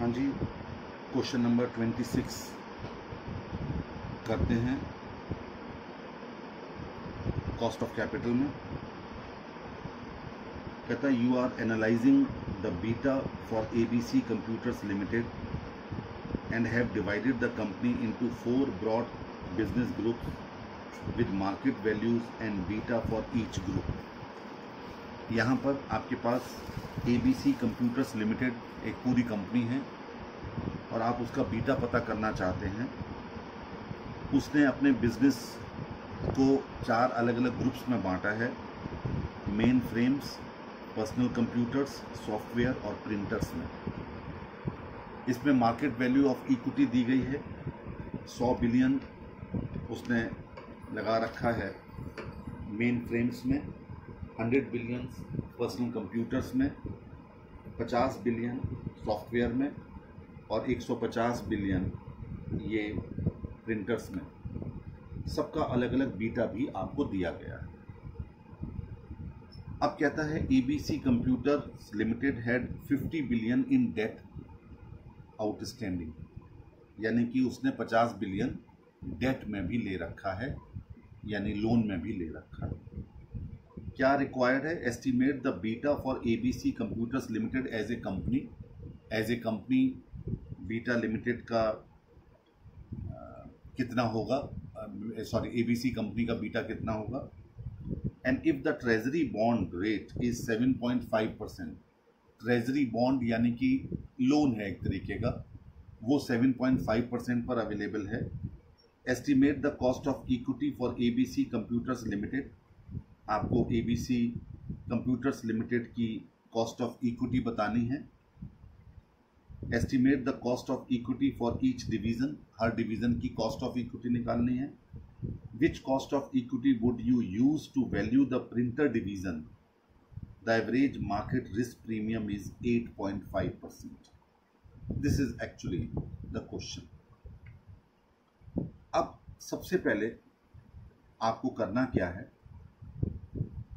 हाँ जी, question number 26 करते हैं कॉस्ट ऑफ कैपिटल में। कहता है you are analysing the beta for ABC computers limited and have divided the company into 4 broad business groups with market values and beta for each group. यहाँ पर आपके पास ABC computers limited एक पूरी company है और आप उसका बीटा पता करना चाहते हैं। उसने अपने बिजनेस को 4 अलग अलग ग्रुप्स में बांटा है, main frames, personal computers, software और प्रिंटर्स में। इसमें मार्केट वैल्यू ऑफ इक्विटी दी गई है 100 बिलियन उसने लगा रखा है मेन फ्रेम्स में, 100 बिलियन पर्सनल कंप्यूटर्स में, 50 बिलियन सॉफ्टवेयर में और 150 बिलियन ये प्रिंटर्स में। सबका अलग अलग बीटा भी आपको दिया गया है। अब कहता है ABC computers limited had 50 billion in debt outstanding, यानी कि उसने 50 बिलियन डेट में भी ले रखा है, यानी लोन में भी ले रखा है। क्या रिक्वायर्ड है? Estimate the beta for ABC computers limited as a company. As a company beta limited का कितना होगा, ABC कंपनी का बीटा कितना होगा। And if the treasury bond rate is 7.5%, treasury bond यानी कि लोन है एक तरीके का, वो 7.5% पर अवेलेबल है। Estimate the cost of equity for ABC computers limited. आपको ABC कंप्यूटर्स लिमिटेड की कॉस्ट ऑफ इक्विटी बतानी है। Estimate the cost of equity for each division, हर डिवीजन की कॉस्ट ऑफ इक्विटी निकालनी है। Which cost of equity would you use to value the printer division? The average market risk premium is 8.5%। This is actually the question. अब सबसे पहले आपको करना क्या है,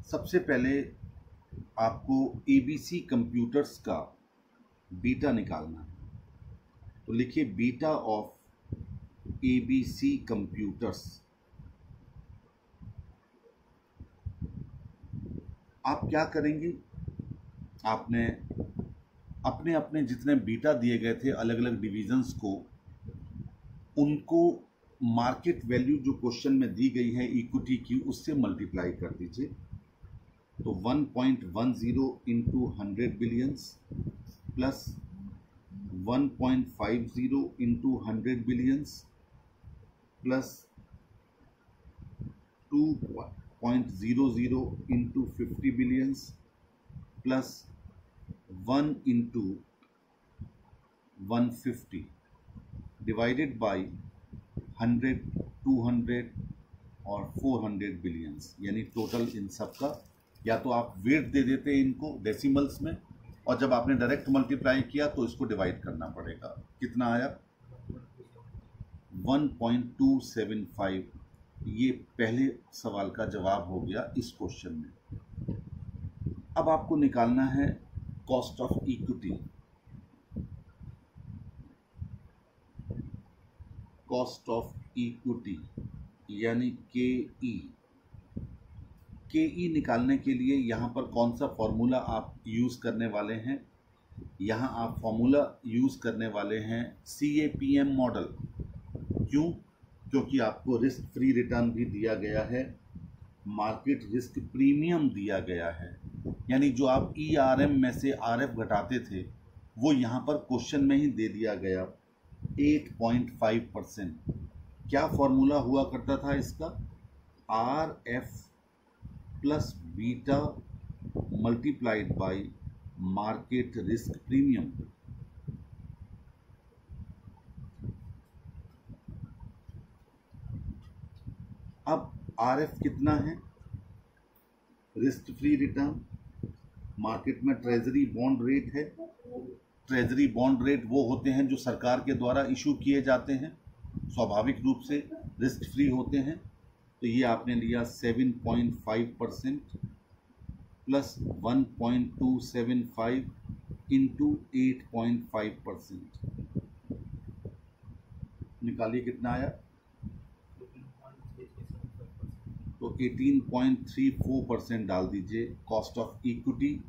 सबसे पहले आपको ABC कंप्यूटर्स का बीटा निकालना है। तो लिखिए बीटा ऑफ ABC कंप्यूटर्स। आप क्या करेंगे, आपने अपने अपने जितने बीटा दिए गए थे अलग अलग डिविजन्स को, उनको मार्केट वैल्यू जो क्वेश्चन में दी गई है इक्विटी की, उससे मल्टीप्लाई कर दीजिए। तो 1.10 into 100 billions plus 1.50 into 100 billions plus 2.00 into 50 billions plus 1 into 150 divided by 100, 200 और 400 बिलियंस, यानी टोटल इन सब का। या तो आप वेट दे देते हैं इनको डेसिमल्स में, और जब आपने डायरेक्ट मल्टीप्लाई किया तो इसको डिवाइड करना पड़ेगा। कितना आया? 1.275। ये पहले सवाल का जवाब हो गया इस क्वेश्चन में। अब आपको निकालना है cost of equity. Cost of equity यानी KE निकालने के लिए यहाँ पर कौन सा फॉर्मूला आप यूज़ करने वाले हैं? यहाँ आप फॉर्मूला यूज़ करने वाले हैं CAPM मॉडल। क्यों? क्योंकि आपको रिस्क फ्री रिटर्न भी दिया गया है, मार्केट रिस्क प्रीमियम दिया गया है, यानी जो आप ERM में से RF घटाते थे वो यहाँ पर क्वेश्चन में ही दे दिया गया, 8.5%। क्या फॉर्मूला हुआ करता था इसका? RF plus beta multiplied by market risk premium. अब RF कितना है? Risk free return. मार्केट में ट्रेजरी बॉन्ड रेट है। ट्रेजरी बॉन्ड रेट वो होते हैं जो सरकार के द्वारा इशू किए जाते हैं, स्वाभाविक रूप से रिस्क फ्री होते हैं। तो ये आपने लिया 7.5% प्लस 1.275 इंटू 8.5%, निकालिए कितना आया। तो 18.34% डाल दीजिए कॉस्ट ऑफ इक्विटी,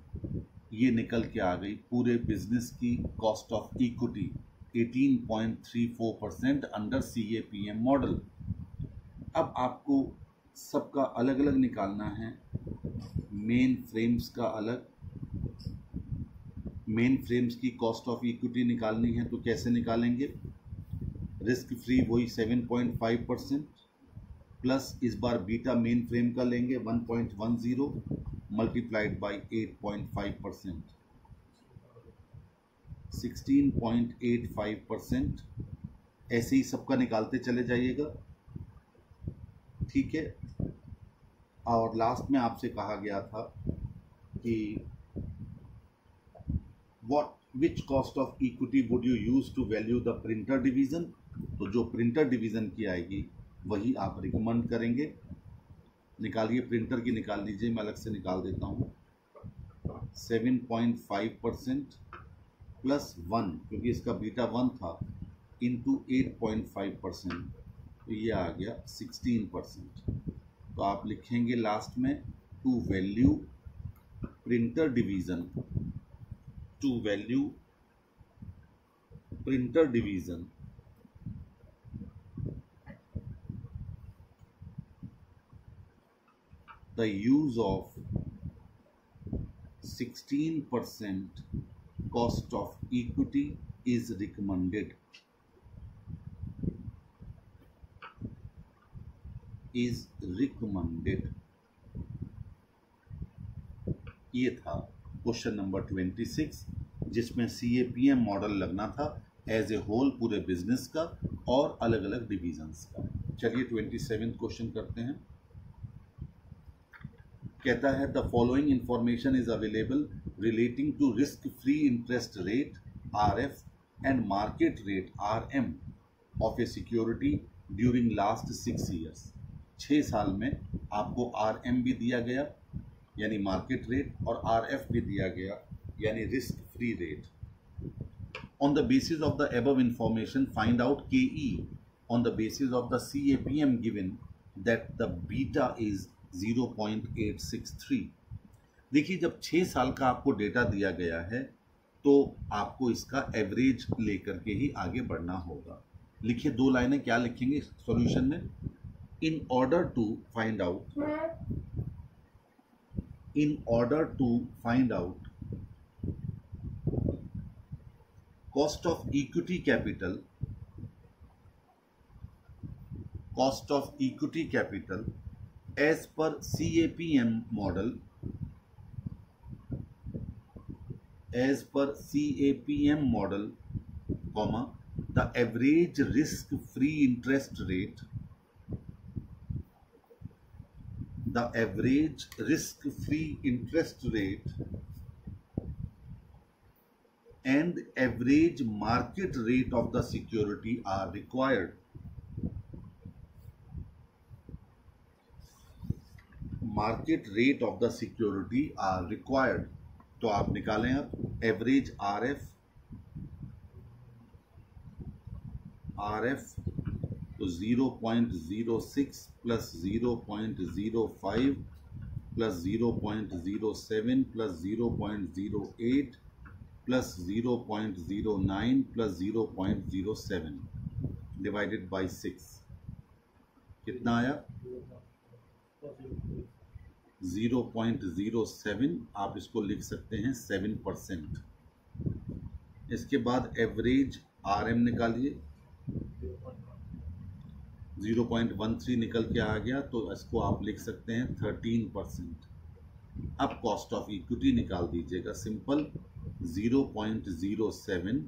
ये निकल के आ गई पूरे बिजनेस की cost of equity 18.34% under CAPM model. अब आपको सबका अलग अलग निकालना है। मेन फ्रेम्स का अलग, मेन फ्रेम्स की कॉस्ट ऑफ इक्विटी निकालनी है तो कैसे निकालेंगे। रिस्क फ्री वही 7.5% प्लस इस बार बीटा मेन फ्रेम का लेंगे 1.10 मल्टीप्लाइड बाई 8.5%, 16.85%। ऐसे ही सबका निकालते चले जाइएगा, ठीक है। और लास्ट में आपसे कहा गया था कि which cost of equity would you use to value the printer division, तो जो प्रिंटर डिवीजन की आएगी वही आप रिकमेंड करेंगे। निकालिए, प्रिंटर की निकाल लीजिए, मैं अलग से निकाल देता हूँ। 7.5% प्लस 1, क्योंकि इसका बीटा 1 था, इंटू 8.5%, तो ये आ गया 16%। तो आप लिखेंगे लास्ट में to value printer division, to value printer division the use of 16% cost of equity is recommended, is recommended। ये था क्वेश्चन नंबर 26, जिसमें CAPM मॉडल लगना था एज ए होल पूरे बिजनेस का और अलग अलग डिविजन्स का। चलिए 27 क्वेश्चन करते हैं। कहता है the following information is available relating to risk free interest rate RF and market rate RM of a security during last 6 years. 6 साल में आपको RM भी दिया गया यानी मार्केट रेट और RF भी दिया गया यानी risk free rate. On the basis of the above information find out KE on the basis of the CAPM given that the beta is 0.863। देखिए, जब 6 साल का आपको डेटा दिया गया है तो आपको इसका एवरेज लेकर के ही आगे बढ़ना होगा। लिखिए, 2 लाइनें क्या लिखेंगे सॉल्यूशन में। In order to find out cost of equity capital as per CAPM model, comma the average risk free interest rate, and average market rate of the security are required। Market rate of the security are required। तो आप निकालें अब average RF तो 0.06 plus 0.05 plus 0.07 plus 0.08 plus 0.09 plus 0.07 divided by 6 कितना आया 0.07। आप इसको लिख सकते हैं 7%। इसके बाद एवरेज RM निकालिए, 0.13 निकल के आ गया तो इसको आप लिख सकते हैं 13%। अब कॉस्ट ऑफ इक्विटी निकाल दीजिएगा, सिंपल 0.07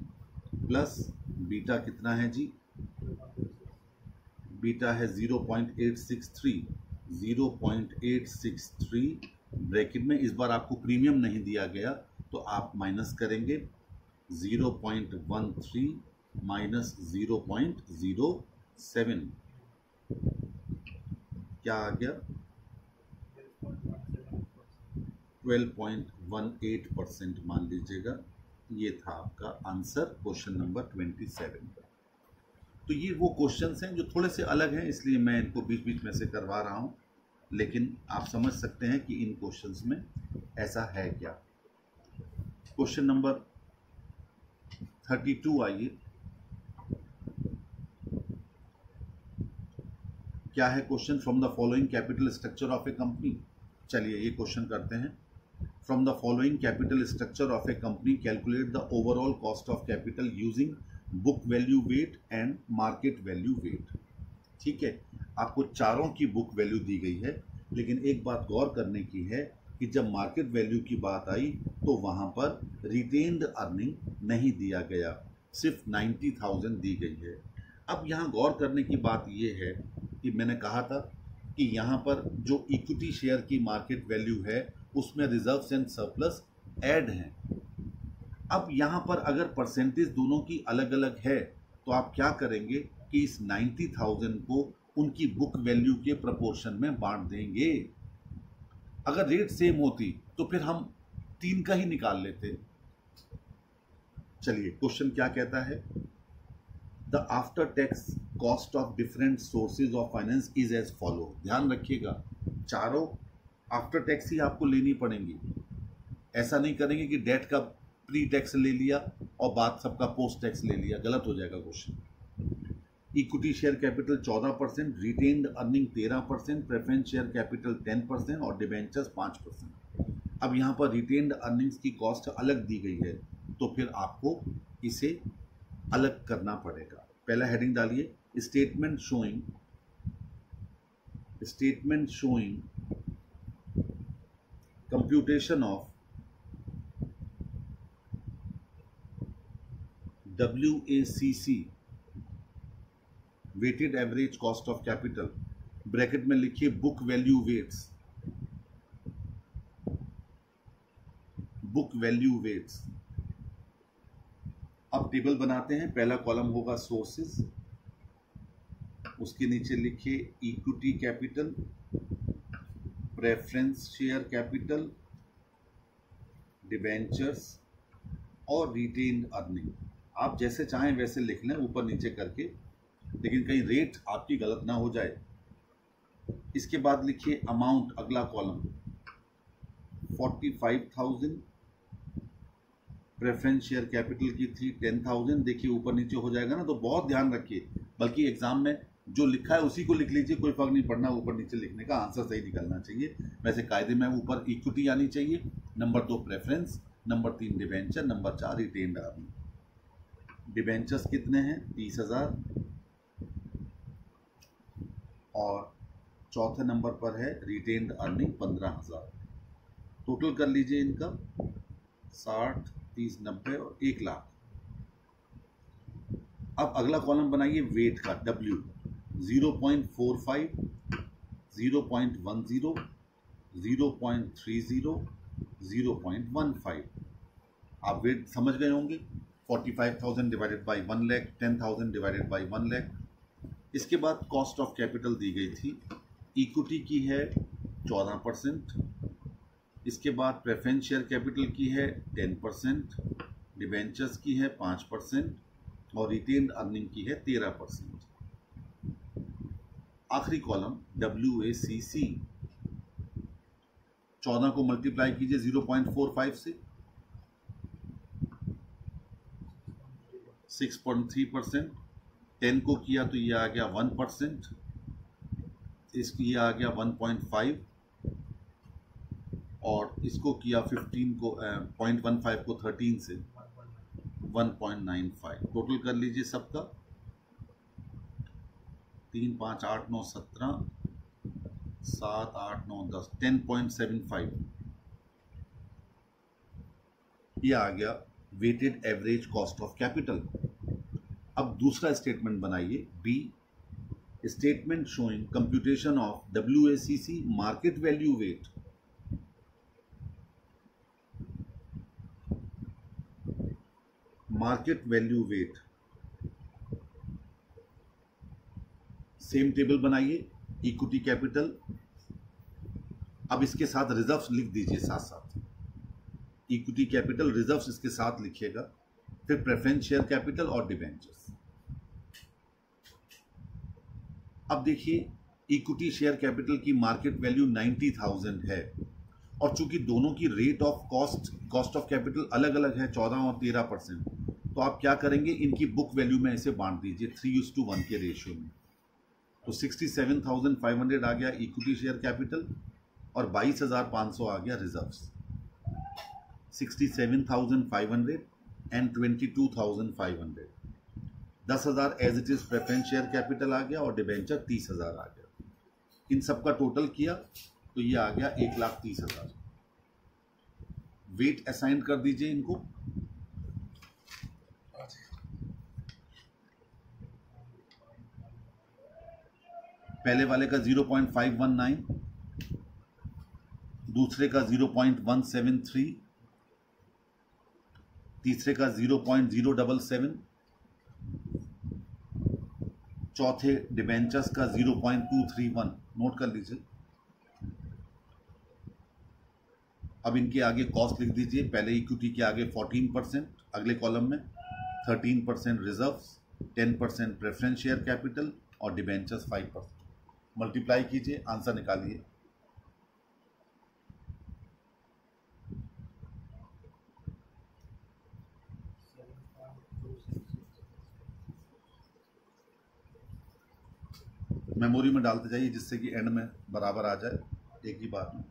प्लस बीटा कितना है जी, बीटा है 0.863 ब्रैकेट में। इस बार आपको प्रीमियम नहीं दिया गया तो आप माइनस करेंगे 0.13 माइनस 0.07 क्या आ गया 12.18% मान लीजिएगा। ये था आपका आंसर क्वेश्चन नंबर 27। तो ये वो क्वेश्चंस हैं जो थोड़े से अलग हैं, इसलिए मैं इनको बीच बीच में से करवा रहा हूँ, लेकिन आप समझ सकते हैं कि इन क्वेश्चंस में ऐसा है क्या। क्वेश्चन नंबर 32 आइए, क्या है question? From the following capital structure of a company. चलिए ये क्वेश्चन करते हैं। From the following capital structure of a company calculate the overall cost of capital using book value weight and market value weight. ठीक है, आपको चारों की book value दी गई है, लेकिन एक बात गौर करने की है कि जब मार्केट वैल्यू की बात आई तो वहां पर रिटेन्ड अर्निंग नहीं दिया गया, सिर्फ 90,000 दी गई है। अब यहाँ गौर करने की बात यह है कि मैंने कहा था कि यहाँ पर जो इक्विटी शेयर की मार्केट वैल्यू है उसमें रिजर्व्स एंड सरप्लस ऐड हैं। अब यहाँ पर अगर परसेंटेज दोनों की अलग अलग है तो आप क्या करेंगे कि इस 90,000 को उनकी बुक वैल्यू के प्रपोर्शन में बांट देंगे। अगर रेट सेम होती तो फिर हम 3 का ही निकाल लेते। चलिए क्वेश्चन क्या कहता है? The after tax cost of different sources of finance is as follow. ध्यान रखिएगा, चारों आफ्टर टैक्स ही आपको लेनी पड़ेंगी। ऐसा नहीं करेंगे कि डेट का प्री टैक्स ले लिया और बाद सबका पोस्ट टैक्स ले लिया, गलत हो जाएगा question. Equity share capital 14%, retained earning 13%, preference share capital 10% और डिबेंचर्स 5%। अब यहाँ पर रिटेन्ड अर्निंग्स की कॉस्ट अलग दी गई है, तो फिर आपको इसे अलग करना पड़ेगा। पहला हेडिंग डालिए, statement showing computation of WACC weighted average cost of capital, bracket में लिखिए बुक वैल्यू वेट्स। अब टेबल बनाते हैं। पहला कॉलम होगा सोर्सेस, उसके नीचे लिखिए equity capital, preference share capital, debentures और रिटेन्ड अर्निंग। आप जैसे चाहें वैसे लिख लें ऊपर नीचे करके, लेकिन कहीं रेट आपकी गलत ना हो जाए। इसके बाद लिखिए अमाउंट, अगला कॉलम 45,000, प्रेफरेंस शेयर कैपिटल की थी 10,000। देखिए ऊपर नीचे हो जाएगा ना, तो बहुत ध्यान रखिए। बल्कि एग्जाम में जो लिखा है उसी को लिख लीजिए, कोई फर्क नहीं पड़ना ऊपर नीचे लिखने का, आंसर सही निकलना चाहिए। वैसे कायदे में ऊपर इक्विटी आनी चाहिए, number 2 preference, number 3 debenture, number 4 retained earning. Debentures कितने हैं? 30,000 और चौथे नंबर पर है रिटेन्ड अर्निंग 15,000। टोटल कर लीजिए इनका 60, 30, 90 और 1 लाख। अब अगला कॉलम बनाइए वेट का, W 0.45, 0.10, 0.30, 0.15। आप वेट समझ गए होंगे। 45,000 divided by 1 lakh, 10,000 divided by 1 lakh. इसके बाद कॉस्ट ऑफ कैपिटल दी गई थी, इक्विटी की है 14%, इसके बाद प्रेफरेंस शेयर कैपिटल की है 10%, डिबेंचर्स की है 5% और रिटेन्ड अर्निंग की है 13%। आखिरी कॉलम WACC, 14 को मल्टीप्लाई कीजिए 0.45 से, 6.3%, 10 को किया तो ये आ गया 1%, इसकी ये आ गया 1.5 और इसको किया 15 को 0.15 को 13 से 1.95। टोटल कर लीजिए सबका, 3, 5, 8, 9, 17, 7, 8, 9, 10, 10.75। ये आ गया weighted average cost of capital. अब दूसरा स्टेटमेंट बनाइए, B statement showing computation of WACC market value weight. Market value weight, same table बनाइए, इक्विटी कैपिटल। अब इसके साथ रिजर्व्स लिख दीजिए साथ साथ। इक्विटी कैपिटल, रिजर्व्स इसके साथ लिखिएगा, फिर प्रेफरेंस शेयर कैपिटल और डिबेंचर्स। अब देखिए इक्विटी शेयर कैपिटल की मार्केट वैल्यू 90,000 है, और चूंकि दोनों की rate of cost of capital अलग अलग है, 14 और 13%, तो आप क्या करेंगे, इनकी बुक वैल्यू में इसे बांट दीजिए 3:1 के रेशियो में। तो 67,500 आ गया इक्विटी शेयर कैपिटल और 22,500 आ गया reserves. 67,500 and 22,500, 10,000 as it is preference share capital आ गया और डिबेंचर 30,000 आ गया। इन सब का टोटल किया तो ये आ गया 1,30,000। वेट असाइन कर दीजिए इनको। पहले वाले का 0.519, दूसरे का 0.173, तीसरे का 0.077, चौथे डिबेंचर्स का 0.231। नोट कर लीजिए। अब इनके आगे कॉस्ट लिख दीजिए। पहले इक्विटी के आगे 14%, अगले कॉलम में 13% रिजर्व्स, 10% प्रेफरेंस शेयर कैपिटल और डिबेंचर्स 5%। मल्टीप्लाई कीजिए, आंसर निकालिए। मेमोरी में डालते जाइए जिससे कि एंड में बराबर आ जाए एक ही बार में।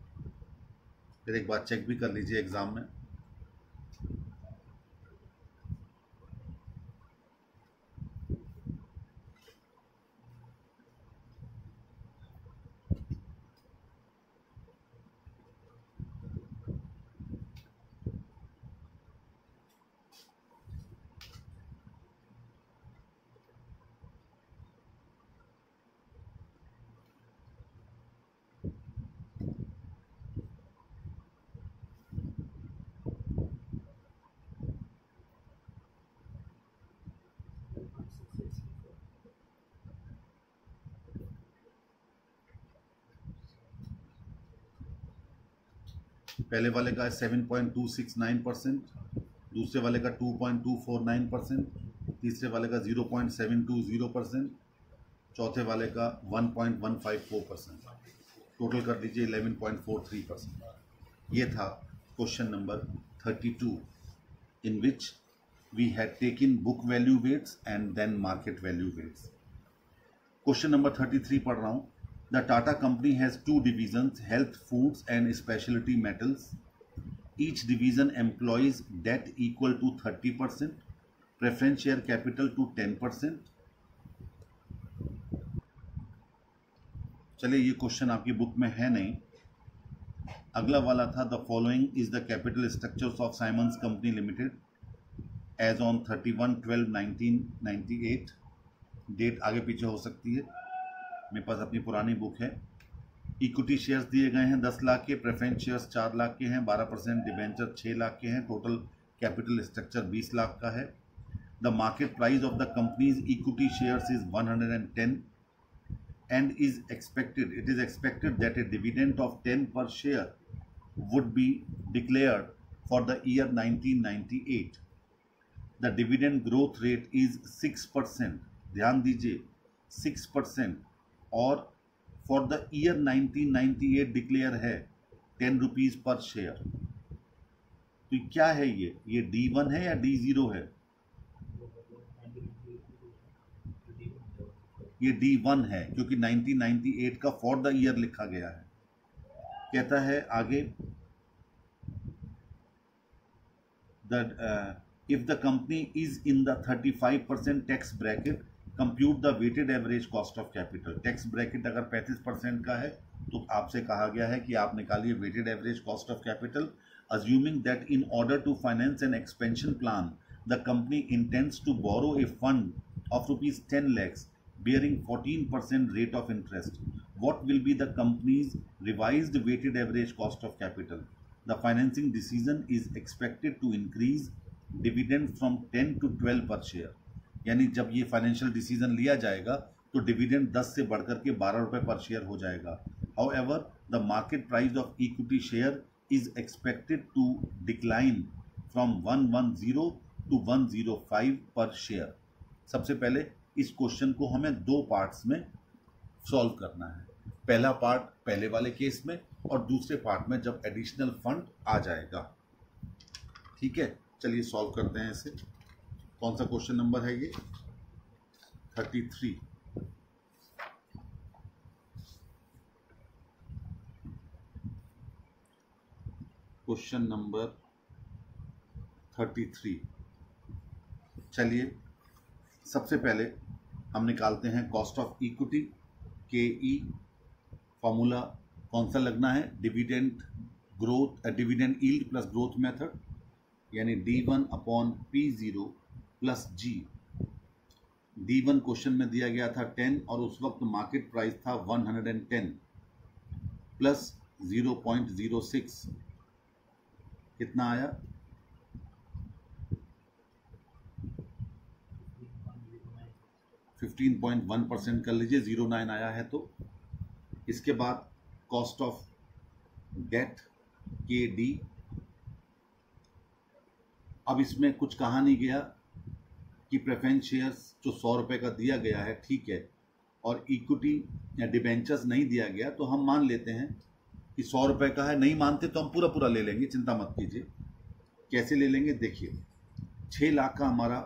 फिर एक बार चेक भी कर लीजिए एग्जाम में। पहले वाले का 7.269%, दूसरे वाले का 2.249%, तीसरे वाले का 0.720%, चौथे वाले का 1.154%। टोटल कर दीजिए 11.43%। ये था question number 32, in which we had taken book value weights and then market value weights. Question number 33 पढ़ रहा हूं। The Tata company has two divisions, health, foods and specialty metals. Each division employs debt equal to 30%, preference share capital to 10%. चलिए ये question आपकी book में है नहीं। अगला वाला था the following is the capital structures of Simmons company limited as on 31/12/1998। Date आगे पीछे हो सकती है, मेरे पास अपनी पुरानी बुक है। इक्विटी शेयर्स दिए गए हैं 10 लाख के, प्रेफरेंस शेयर्स 4 लाख के हैं, 12% डिबेंचर 6 लाख के हैं, टोटल कैपिटल स्ट्रक्चर 20 लाख का है। The market price of the companies equity shares is 110 and it is expected that A dividend of 10 पर share would be declared for the year 1998। The dividend growth rate is 6%, ध्यान दीजिए 6%, और for the year 1998 declare है 10 rupees per share. तो क्या है ये D1 है या D0 है? ये D1 है क्योंकि 1998 का फॉर द ईयर लिखा गया है। कहता है आगे if the company is in the 35% tax bracket compute the weighted average cost of capital. Tax bracket अगर 35% का है तो आपसे कहा गया है कि आप निकालिए weighted average cost of capital. Assuming that in order to finance an expansion plan the company intends to borrow a fund of ₹10 lakhs bearing 14% rate of interest, what will be the company's revised weighted average cost of capital? The financing decision is expected to increase dividend from 10 to 12 per share। यानी जब ये financial decision लिया जाएगा तो dividend 10 से बढ़कर के 12 रुपये पर शेयर हो जाएगा। However the market price of equity share is expected to decline from 110 to 105 पर शेयर। सबसे पहले इस क्वेश्चन को हमें दो पार्ट्स में सॉल्व करना है, पहला पार्ट पहले वाले केस में और दूसरे पार्ट में जब एडिशनल फंड आ जाएगा। ठीक है, चलिए सॉल्व करते हैं इसे। कौन सा क्वेश्चन नंबर है ये? 33। Question number 33। चलिए सबसे पहले हम निकालते हैं cost of equity, KE। Formula कौन सा लगना है? Dividend growth, dividend yield plus growth method, यानी D1 upon P0 plus G। D1 question में दिया गया था 10 और उस वक्त मार्केट प्राइस था 110 प्लस 0.06, कितना आया? 15.1% कर लीजिए, 09 आया है। तो इसके बाद कॉस्ट ऑफ डेट KD। अब इसमें कुछ कहा नहीं गया कि प्रेफरेंस शेयर्स जो 100 रुपये का दिया गया है, ठीक है, और इक्विटी या डिबेंचर्स नहीं दिया गया, तो हम मान लेते हैं कि 100 रुपये का है। नहीं मानते तो हम पूरा पूरा ले लेंगे, चिंता मत कीजिए। कैसे ले लेंगे? देखिए, 6 लाख का हमारा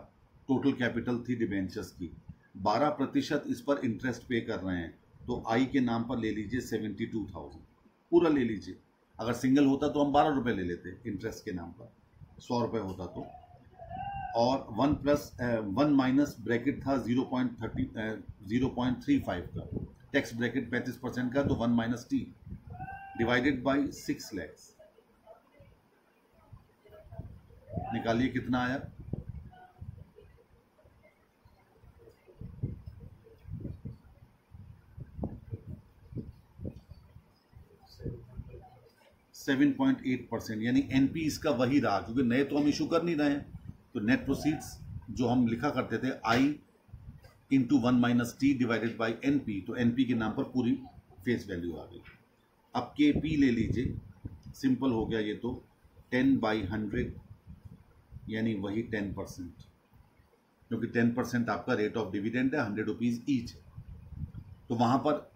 टोटल कैपिटल थी डिबेंचर्स की, 12% इस पर इंटरेस्ट पे कर रहे हैं, तो आई के नाम पर ले लीजिए 72,000, पूरा ले लीजिए। अगर सिंगल होता तो हम 12 रुपये ले लेते इंटरेस्ट के नाम पर, 100 रुपये होता तो। और 1 माइनस ब्रैकेट था 0.35 का, टैक्स ब्रैकेट 35% का, तो 1 minus T divided by 6 lakhs। निकालिए कितना आया? %7.8, यानी NP इसका वही रहा, क्योंकि नए तो हम इशू कर नहीं रहे हैं। तो नेट प्रोसीड्स जो हम लिखा करते थे I into 1 minus T divided by NP, तो NP के नाम पर पूरी फेस वैल्यू आ गई। अब KP ले लीजिए, सिंपल हो गया ये तो, 10/100 यानी वही 10%, क्योंकि 10% आपका रेट ऑफ डिविडेंड है, 100 रुपीज़ ईच। तो वहाँ पर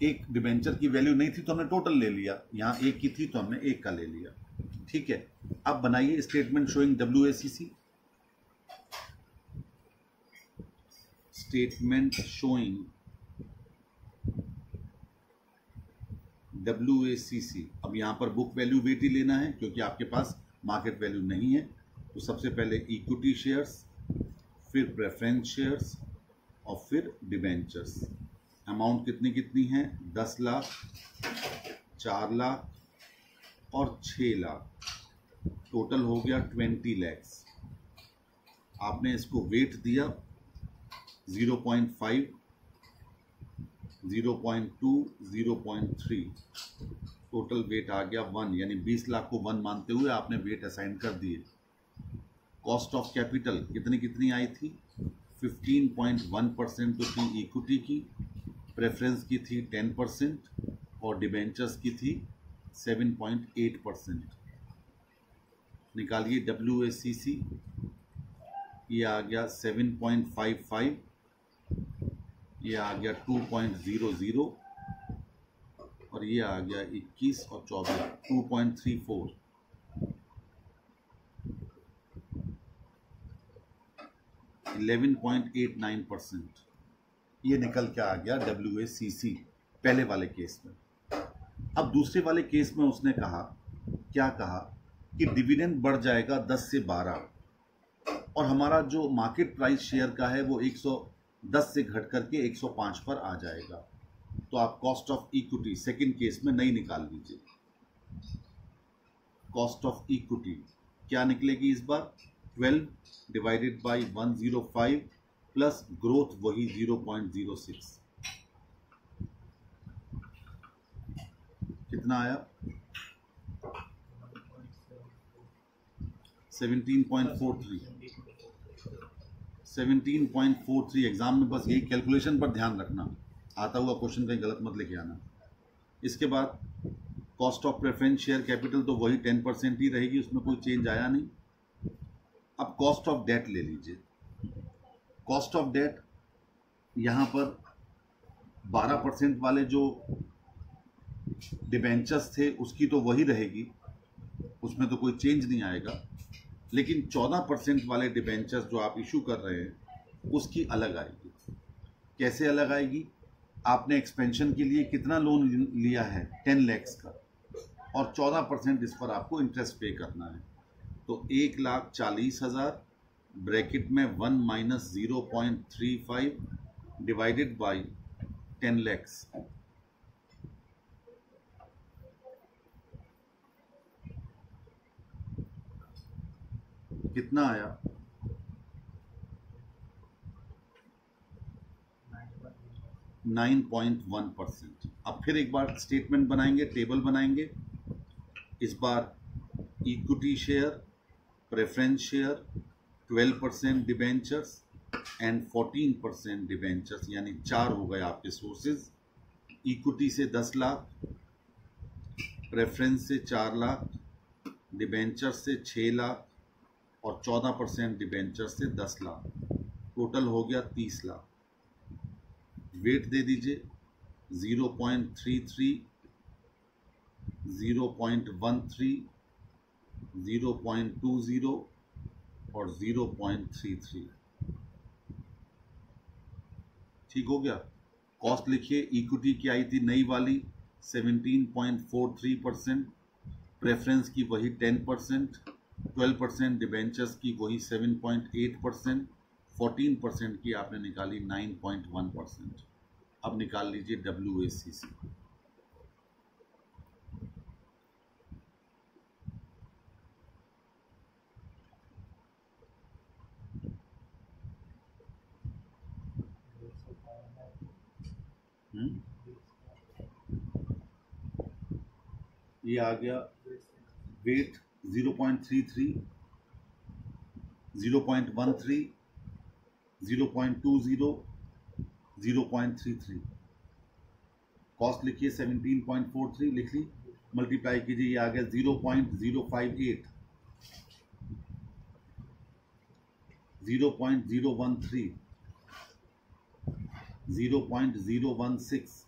एक डिबेंचर की वैल्यू नहीं थी तो हमने टोटल ले लिया, यहाँ एक की थी तो हमने एक का ले लिया। ठीक है, अब बनाइए statement showing WACC। Statement showing WACC। अब यहाँ पर बुक वैल्यू वेट ही लेना है, क्योंकि आपके पास मार्केट वैल्यू नहीं है। तो सबसे पहले इक्विटी शेयर्स, फिर प्रेफरेंस शेयर्स और फिर डिबेंचर्स। अमाउंट कितनी कितनी है? 10 लाख, 4 लाख और 6 लाख, टोटल हो गया 20 lakhs। आपने इसको वेट दिया 0.5, 0.2, 0.3, टोटल वेट आ गया 1, यानी 20 लाख को 1 मानते हुए आपने वेट असाइन कर दिए। कॉस्ट ऑफ कैपिटल कितनी कितनी आई थी? 15.1% तो थी इक्विटी की, प्रेफरेंस की थी 10% और डिबेंचर्स की थी 7.8%। निकालिए WACC, ये आ गया 7.55, ये आ गया 2.00 और ये आ गया 21 और 24, 2.34। %11.89 ये निकल के आ गया WACC पहले वाले केस में। अब दूसरे वाले केस में उसने कहा, क्या कहा कि डिविडेंड बढ़ जाएगा 10 से 12 और हमारा जो मार्केट प्राइस शेयर का है वो 110 से घट करके 105 पर आ जाएगा। तो आप cost of equity second case में नहीं निकाल लीजिए। कॉस्ट ऑफ इक्विटी क्या निकलेगी इस बार? 12 डिवाइडेड बाई 105 प्लस ग्रोथ वही 0.06, कितना आया? 17.43। 17.43। एग्जाम में बस यही कैलकुलेशन पर ध्यान रखना, आता हुआ क्वेश्चन कहीं गलत मत लेके आना। इसके बाद cost of preference share capital तो वही 10% ही रहेगी, उसमें कोई चेंज आया नहीं। अब कॉस्ट ऑफ डेट ले लीजिए। कॉस्ट ऑफ डेट यहाँ पर 12% वाले जो डिबेंचर्स थे उसकी तो वही रहेगी, उसमें तो कोई चेंज नहीं आएगा। लेकिन 14% वाले डिबेंचर्स जो आप इशू कर रहे हैं उसकी अलग आएगी। कैसे अलग आएगी? आपने एक्सपेंशन के लिए कितना लोन लिया है? 10 लाख का, और 14% इस पर आपको इंटरेस्ट पे करना है। तो 1,40,000 ब्रैकेट में 1 माइनस 0.35 डिवाइडेड बाई 10 लाख। कितना आया? 9.1%। अब फिर एक बार स्टेटमेंट बनाएंगे, टेबल बनाएंगे। इस बार equity share, preference share, 12% debentures and 14% debentures, यानी 4 हो गए आपके सोर्सेज। इक्विटी से 10 लाख, प्रेफरेंस से 4 लाख, डिबेंचर्स से 6 लाख और 14% डिबेंचर्स से 10 लाख। टोटल हो गया 30 लाख। वेट दे दीजिए 0.33, 0.13, 0.20 और 0.33। ठीक हो गया। कॉस्ट लिखिए। इक्विटी की आई थी नई वाली 17.43%, प्रेफरेंस की वही 10%, 12% डिबेंचर्स की वही 7.8%, 14% की आपने निकाली 9.1%। अब निकाल लीजिए WACC। ये आ गया वेट 0.33, 0.13, 0.20, 0.33। कॉस्ट लिखिए 17.43 लिख ली, मल्टीप्लाई कीजिए, ये आ गया 0.058, 0.013, 0.016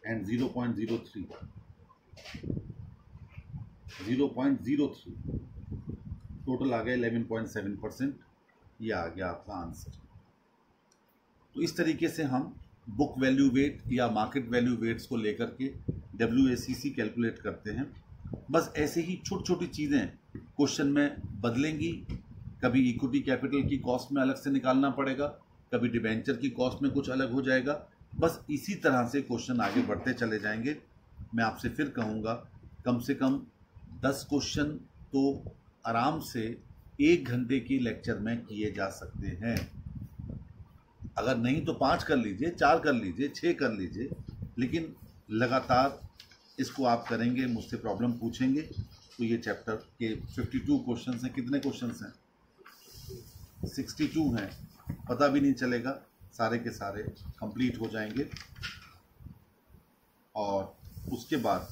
and 0.03, 0.03। टोटल आ गया 11.7%। ये आ गया आपका आंसर। तो इस तरीके से हम बुक वैल्यू वेट या मार्केट वैल्यू वेट्स को लेकर के WACC कैलकुलेट करते हैं। बस ऐसे ही छोटी छोटी चीज़ें क्वेश्चन में बदलेंगी। कभी इक्विटी कैपिटल की कॉस्ट में अलग से निकालना पड़ेगा, कभी डिबेंचर की कॉस्ट में कुछ अलग हो जाएगा। बस इसी तरह से क्वेश्चन आगे बढ़ते चले जाएंगे। मैं आपसे फिर कहूँगा, कम से कम 10 क्वेश्चन तो आराम से 1 घंटे की लेक्चर में किए जा सकते हैं। अगर नहीं तो 5 कर लीजिए, 4 कर लीजिए, 6 कर लीजिए, लेकिन लगातार इसको आप करेंगे, मुझसे प्रॉब्लम पूछेंगे तो ये चैप्टर के 52 क्वेश्चन हैं। कितने क्वेश्चन हैं? 62 हैं। पता भी नहीं चलेगा, सारे के सारे कंप्लीट हो जाएंगे। और उसके बाद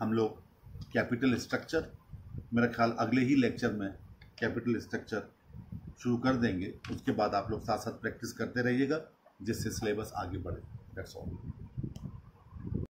हम लोग कैपिटल स्ट्रक्चर, मेरा ख्याल अगले ही लेक्चर में कैपिटल स्ट्रक्चर शुरू कर देंगे। उसके बाद आप लोग साथ साथ प्रैक्टिस करते रहिएगा, जिससे सिलेबस आगे बढ़े। That's all.